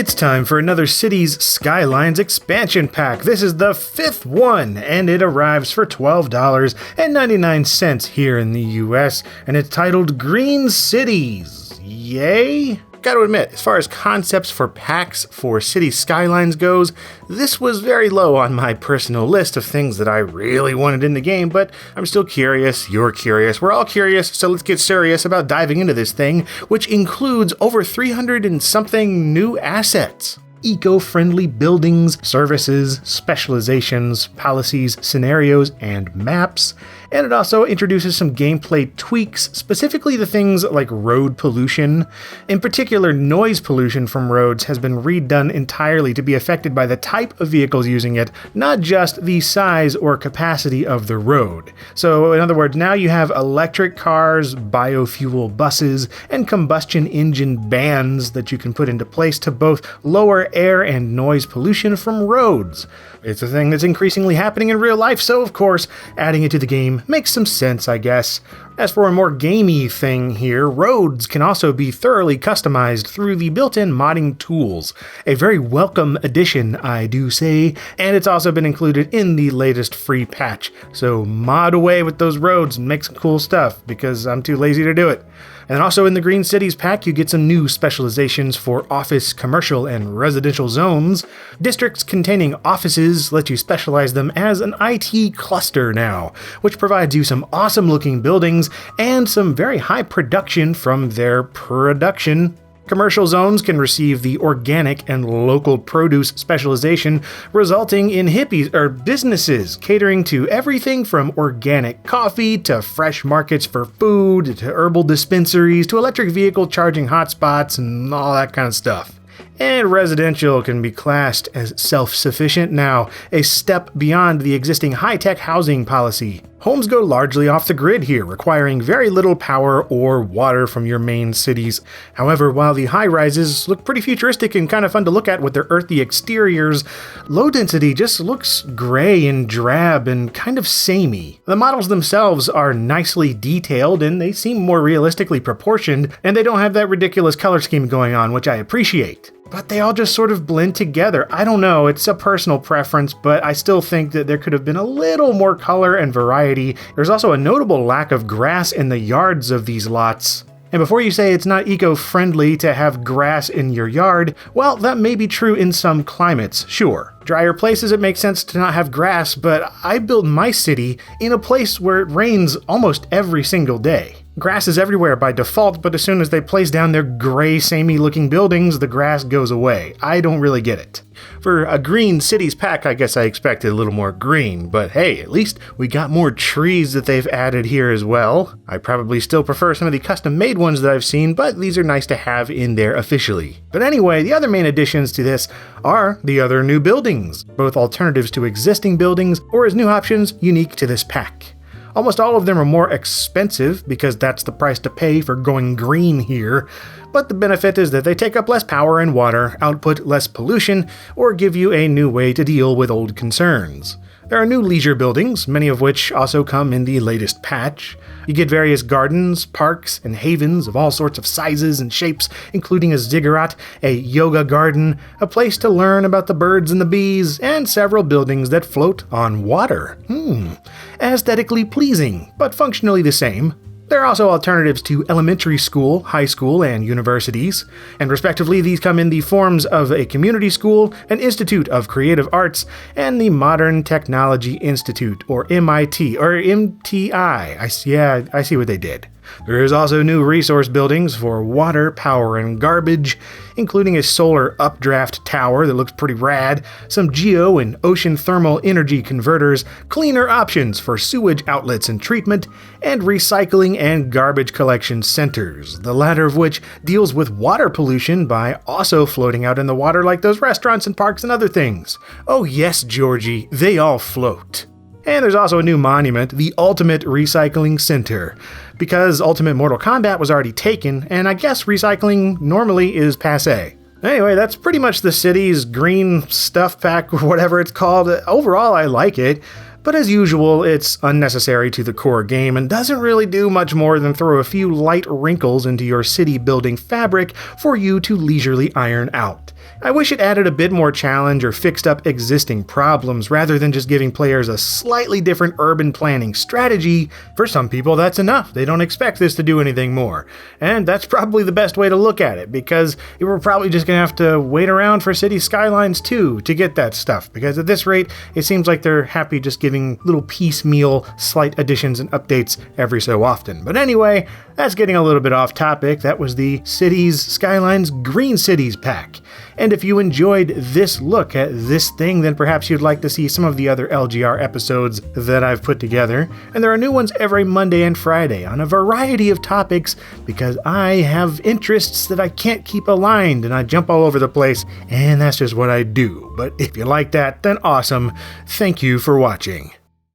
It's time for another Cities Skylines expansion pack. This is the 5th one, and it arrives for $12.99 here in the US, and it's titled Green Cities. Yay? Gotta admit, as far as concepts for packs for Cities Skylines goes, this was very low on my personal list of things that I really wanted in the game, but I'm still curious, you're curious, we're all curious, so let's get serious about diving into this thing, which includes over 300 and something new assets. Eco-friendly buildings, services, specializations, policies, scenarios, and maps. And it also introduces some gameplay tweaks, specifically the things like road pollution. In particular, noise pollution from roads has been redone entirely to be affected by the type of vehicles using it, not just the size or capacity of the road. So in other words, now you have electric cars, biofuel buses, and combustion engine bans that you can put into place to both lower air and noise pollution from roads. It's a thing that's increasingly happening in real life, so of course, adding it to the game makes some sense, I guess. As for a more gamey thing here, roads can also be thoroughly customized through the built-in modding tools. A very welcome addition, I do say, and it's also been included in the latest free patch. So mod away with those roads and make some cool stuff, because I'm too lazy to do it. And also in the Green Cities pack, you get some new specializations for office, commercial, and residential zones. Districts containing offices let you specialize them as an IT cluster now, which provides you some awesome looking buildings and some very high production from their production. Commercial zones can receive the organic and local produce specialization, resulting in businesses catering to everything from organic coffee to fresh markets for food to herbal dispensaries to electric vehicle charging hotspots and all that kind of stuff. And residential can be classed as self-sufficient now, a step beyond the existing high-tech housing policy. Homes go largely off the grid here, requiring very little power or water from your main cities. However, while the high-rises look pretty futuristic and kind of fun to look at with their earthy exteriors, low density just looks gray and drab and kind of samey. The models themselves are nicely detailed and they seem more realistically proportioned, and they don't have that ridiculous color scheme going on, which I appreciate. But they all just sort of blend together. I don't know, it's a personal preference, but I still think that there could have been a little more color and variety. There's also a notable lack of grass in the yards of these lots. And before you say it's not eco-friendly to have grass in your yard, well, that may be true in some climates, sure. Drier places it makes sense to not have grass, but I built my city in a place where it rains almost every single day. Grass is everywhere by default, but as soon as they place down their gray, samey-looking buildings, the grass goes away. I don't really get it. For a Green Cities pack, I guess I expected a little more green, but hey, at least we got more trees that they've added here as well. I probably still prefer some of the custom-made ones that I've seen, but these are nice to have in there officially. But anyway, the other main additions to this are the other new buildings, both alternatives to existing buildings or as new options unique to this pack. Almost all of them are more expensive because that's the price to pay for going green here, but the benefit is that they take up less power and water, output less pollution, or give you a new way to deal with old concerns. There are new leisure buildings, many of which also come in the latest patch. You get various gardens, parks, and havens of all sorts of sizes and shapes, including a ziggurat, a yoga garden, a place to learn about the birds and the bees, and several buildings that float on water. Aesthetically pleasing, but functionally the same. There are also alternatives to elementary school, high school, and universities, and respectively these come in the forms of a community school, an Institute of Creative Arts, and the Modern Technology Institute, or MIT, or MTI. I see what they did. There is also new resource buildings for water, power, and garbage, including a solar updraft tower that looks pretty rad, some geo and ocean thermal energy converters, cleaner options for sewage outlets and treatment, and recycling and garbage collection centers, the latter of which deals with water pollution by also floating out in the water like those restaurants and parks and other things. Oh yes, Georgie, they all float. And there's also a new monument, the Ultimate Recycling Center, because Ultimate Mortal Kombat was already taken, and I guess recycling normally is passé. Anyway, that's pretty much the city's green stuff pack, or whatever it's called. Overall, I like it. But as usual, it's unnecessary to the core game and doesn't really do much more than throw a few light wrinkles into your city building fabric for you to leisurely iron out. I wish it added a bit more challenge or fixed up existing problems rather than just giving players a slightly different urban planning strategy. For some people, that's enough. They don't expect this to do anything more. And that's probably the best way to look at it, because you were probably just going to have to wait around for City Skylines 2 to get that stuff, because at this rate, it seems like they're happy just giving little piecemeal slight additions and updates every so often. But anyway, that's getting a little bit off topic. That was the Cities Skylines Green Cities pack. And if you enjoyed this look at this thing, then perhaps you'd like to see some of the other LGR episodes that I've put together. And there are new ones every Monday and Friday on a variety of topics, because I have interests that I can't keep aligned and I jump all over the place, and that's just what I do. But if you like that, then awesome. Thank you for watching.